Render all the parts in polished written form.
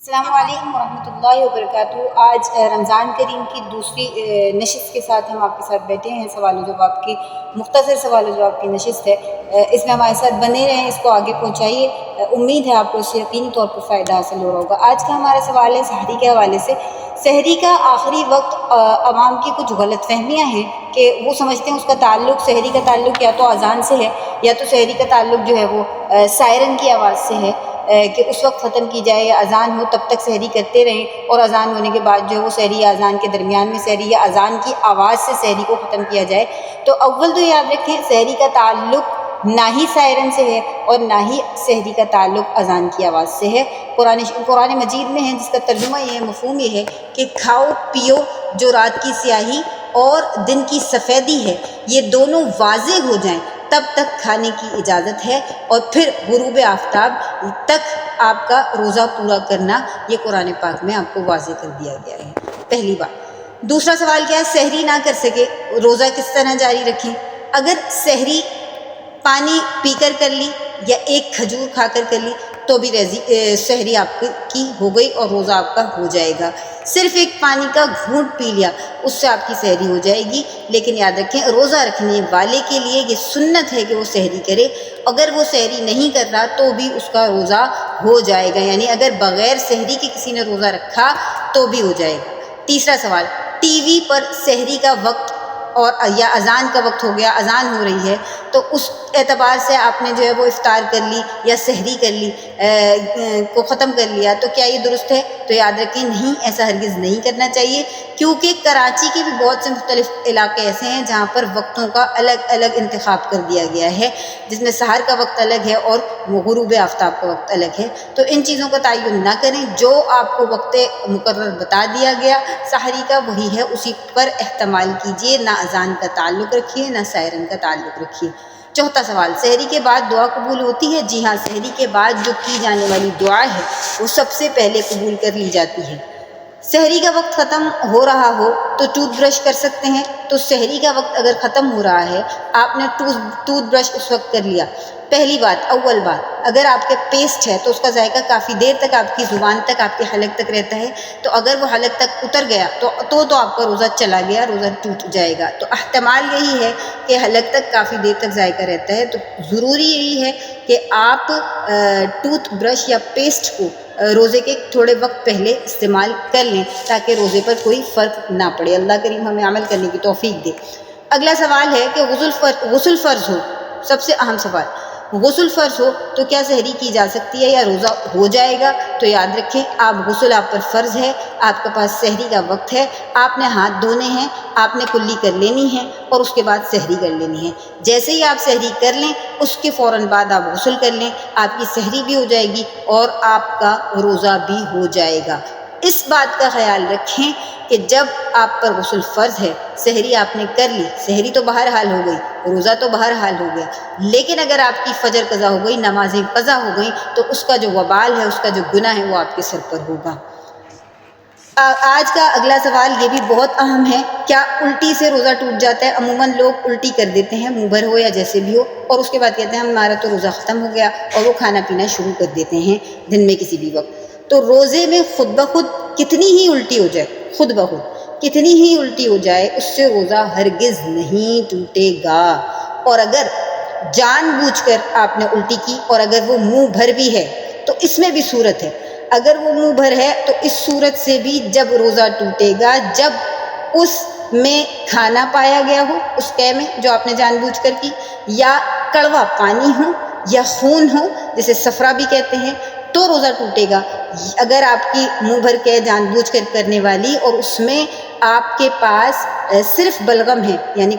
السلام علیکم ورحمۃ اللہ وبرکاتہ۔ آج رمضان کریم کی دوسری نشست کے ساتھ ہم آپ کے ساتھ بیٹھے ہیں۔ سوال و جواب کی مختصر سوال و جواب کی نشست ہے، اس میں ہمارے ساتھ بنے رہیں، اس کو آگے پہنچائیے۔ امید ہے آپ کو اس سے یقینی طور پر فائدہ حاصل ہو رہا ہوگا۔ آج کا ہمارا سوال ہے سحری کے حوالے سے۔ سحری کا آخری وقت عوام کی کچھ غلط فہمیاں ہیں کہ وہ سمجھتے ہیں اس کا تعلق، سحری کا تعلق یا تو اذان سے ہے یا تو سحری کا تعلق جو ہے وہ سائرن کی آواز سے ہے کہ اس وقت ختم کی جائے یا اذان ہو تب تک سحری کرتے رہیں، اور اذان ہونے کے بعد جو ہے وہ سحری یا اذان کے درمیان میں سحری یا اذان کی آواز سے سحری کو ختم کیا جائے۔ تو اول تو یاد رکھیں سحری کا تعلق نہ ہی سائرن سے ہے اور نہ ہی سحری کا تعلق اذان کی آواز سے ہے۔ قرآن مجید میں ہے جس کا ترجمہ یہ مفہوم یہ ہے کہ کھاؤ پیو جو رات کی سیاہی اور دن کی سفیدی ہے یہ دونوں واضح ہو جائیں تب تک کھانے کی اجازت ہے، اور پھر غروب آفتاب تک آپ کا روزہ پورا کرنا یہ قرآن پاک میں آپ کو واضح کر دیا گیا ہے۔ پہلی بات۔ دوسرا سوال کیا ہے؟ سحری نہ کر سکے روزہ کس طرح جاری رکھیں؟ اگر سحری پانی پی کر لی یا ایک کھجور کھا کر لی تو بھی سحری آپ کی ہو گئی اور روزہ آپ کا ہو جائے گا۔ صرف ایک پانی کا گھونٹ پی لیا اس سے آپ کی سحری ہو جائے گی، لیکن یاد رکھیں روزہ رکھنے والے کے لیے یہ سنت ہے کہ وہ سحری کرے۔ اگر وہ سحری نہیں کر رہا تو بھی اس کا روزہ ہو جائے گا، یعنی اگر بغیر سحری کے کسی نے روزہ رکھا تو بھی ہو جائے گا۔ تیسرا سوال، ٹی وی پر سحری کا وقت اور یا اذان کا وقت ہو گیا، اذان ہو رہی ہے تو اس اعتبار سے آپ نے جو ہے وہ افطار کر لی یا سحری کر لی کو ختم کر لیا، تو کیا یہ درست ہے؟ تو یاد رکھیں نہیں، ایسا ہرگز نہیں کرنا چاہیے، کیونکہ کراچی کے بھی بہت سے مختلف علاقے ایسے ہیں جہاں پر وقتوں کا الگ الگ انتخاب کر دیا گیا ہے، جس میں سحر کا وقت الگ ہے اور غروب آفتاب کا وقت الگ ہے۔ تو ان چیزوں کا تعین نہ کریں، جو آپ کو وقت مقرر بتا دیا گیا سحری کا وہی ہے، اسی پر احتمال کیجیے، نہ اذان کا تعلق رکھیے نہ سائرن کا تعلق رکھیے۔ چوتھا سوال، سحری کے بعد دعا قبول ہوتی ہے؟ جی ہاں، سحری کے بعد جو کی جانے والی دعا ہے وہ سب سے پہلے قبول کر لی جاتی ہے۔ سحری کا وقت ختم ہو رہا ہو تو ٹوتھ برش کر سکتے ہیں، تو سحری کا وقت اگر ختم ہو رہا ہے آپ نے ٹوتھ برش اس وقت کر لیا۔ پہلی بات، اول بات، اگر آپ کے پیسٹ ہے تو اس کا ذائقہ کافی دیر تک آپ کی زبان تک، آپ کے حلق تک رہتا ہے، تو اگر وہ حلق تک اتر گیا تو آپ کا روزہ چلا گیا، روزہ ٹوٹ جائے گا۔ تو احتمال یہی ہے کہ حلق تک کافی دیر تک ذائقہ رہتا ہے، تو ضروری یہی ہے کہ آپ ٹوتھ برش یا پیسٹ کو روزے کے تھوڑے وقت پہلے استعمال کر لیں تاکہ روزے پر کوئی فرق نہ پڑے۔ اللہ کریم ہمیں عمل کرنے کی توفیق دے۔ اگلا سوال ہے کہ غسل فرض ہو، سب سے اہم سوال، غسل فرض ہو تو کیا سحری کی جا سکتی ہے یا روزہ ہو جائے گا؟ تو یاد رکھیں غسل آپ پر فرض ہے، آپ کے پاس سحری کا وقت ہے، آپ نے ہاتھ دھونے ہیں، آپ نے کلی کر لینی ہے اور اس کے بعد سحری کر لینی ہے۔ جیسے ہی آپ سحری کر لیں اس کے فوراً بعد آپ غسل کر لیں، آپ کی سحری بھی ہو جائے گی اور آپ کا روزہ بھی ہو جائے گا۔ اس بات کا خیال رکھیں کہ جب آپ پر غسل فرض ہے، سحری آپ نے کر لی، سحری تو بہرحال ہو گئی، روزہ تو بہرحال ہو گیا، لیکن اگر آپ کی فجر قضا ہو گئی، نمازیں قضا ہو گئیں تو اس کا جو وبال ہے، اس کا جو گناہ ہے وہ آپ کے سر پر ہوگا۔ آج کا اگلا سوال یہ بھی بہت اہم ہے، کیا الٹی سے روزہ ٹوٹ جاتا ہے؟ عموماً لوگ الٹی کر دیتے ہیں، منہ بھر ہو یا جیسے بھی ہو، اور اس کے بعد کہتے ہیں ہمارا تو روزہ ختم ہو گیا، اور وہ کھانا پینا شروع کر دیتے ہیں دن میں کسی بھی وقت۔ تو روزے میں خود بخود کتنی ہی الٹی ہو جائے، خود بخود کتنی ہی الٹی ہو جائے، اس سے روزہ ہرگز نہیں ٹوٹے گا۔ اور اگر جان بوجھ کر آپ نے الٹی کی اور اگر وہ منہ بھر بھی ہے تو اس میں بھی صورت ہے، اگر وہ منہ بھر ہے تو اس صورت سے بھی جب روزہ ٹوٹے گا جب اس میں کھانا پایا گیا ہو، اس قے میں جو آپ نے جان بوجھ کر کی، یا کڑوا پانی ہو یا خون ہو جسے صفرا بھی کہتے ہیں، تو روزہ ٹوٹے گا۔ اگر آپ کی منہ بھر کے جان بوجھ کر کرنے والی اور اس میں آپ کے پاس صرف بلغم ہے، یعنی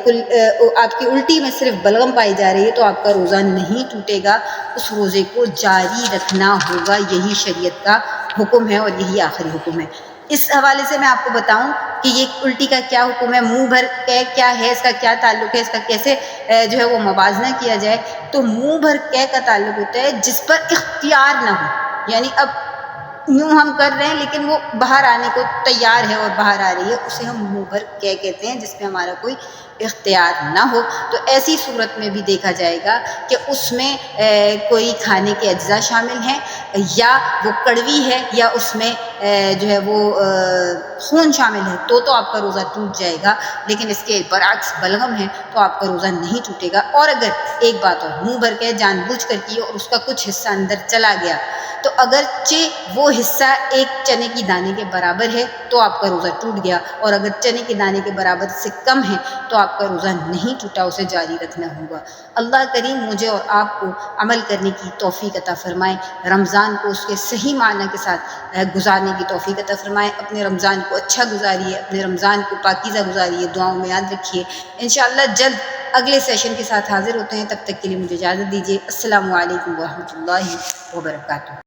آپ کی الٹی میں صرف بلغم پائی جا رہی ہے، تو آپ کا روزہ نہیں ٹوٹے گا، اس روزے کو جاری رکھنا ہوگا۔ یہی شریعت کا حکم ہے اور یہی آخری حکم ہے۔ اس حوالے سے میں آپ کو بتاؤں کہ یہ الٹی کا کیا حکم ہے، منہ بھر کے کیا ہے، اس کا کیا تعلق ہے، اس کا کیسے جو ہے وہ موازنہ کیا جائے۔ تو منہ بھر کے کا تعلق ہوتا ہے جس پر اختیار نہ ہو، یعنی اب یوں ہم کر رہے ہیں لیکن وہ باہر آنے کو تیار ہے اور باہر آ رہی ہے، اسے ہم منہ بھر کے کہتے ہیں، جس میں ہمارا کوئی اختیار نہ ہو۔ تو ایسی صورت میں بھی دیکھا جائے گا کہ اس میں کوئی کھانے کے اجزاء شامل ہیں، یا وہ کڑوی ہے یا اس میں جو ہے وہ خون شامل ہے تو آپ کا روزہ ٹوٹ جائے گا، لیکن اس کے برعکس بلغم ہے تو آپ کا روزہ نہیں ٹوٹے گا۔ اور اگر ایک بات اور منہ بھر کے جان بوجھ کر کی اور اس کا کچھ حصہ اندر چلا گیا تو اگرچہ وہ حصہ ایک چنے کی دانے کے برابر ہے تو آپ کا روزہ ٹوٹ گیا، اور اگر چنے کے دانے کے برابر سے کم ہے تو آپ کا روزہ نہیں ٹوٹا، اسے جاری رکھنا ہوگا۔ اللہ کریم مجھے اور آپ کو عمل کرنے کی توفیق عطا فرمائے، رمضان کو اس کے صحیح معنی کے ساتھ گزارنے کی توفیق عطا فرمائے۔ اپنے رمضان کو اچھا گزاریے، اپنے رمضان کو پاکیزہ گزاریے، دعاؤں میں یاد رکھیے۔ انشاءاللہ جلد اگلے سیشن کے ساتھ حاضر ہوتے ہیں، تب تک کے لیے مجھے اجازت دیجیے۔ السلام علیکم ورحمۃ اللہ وبرکاتہ۔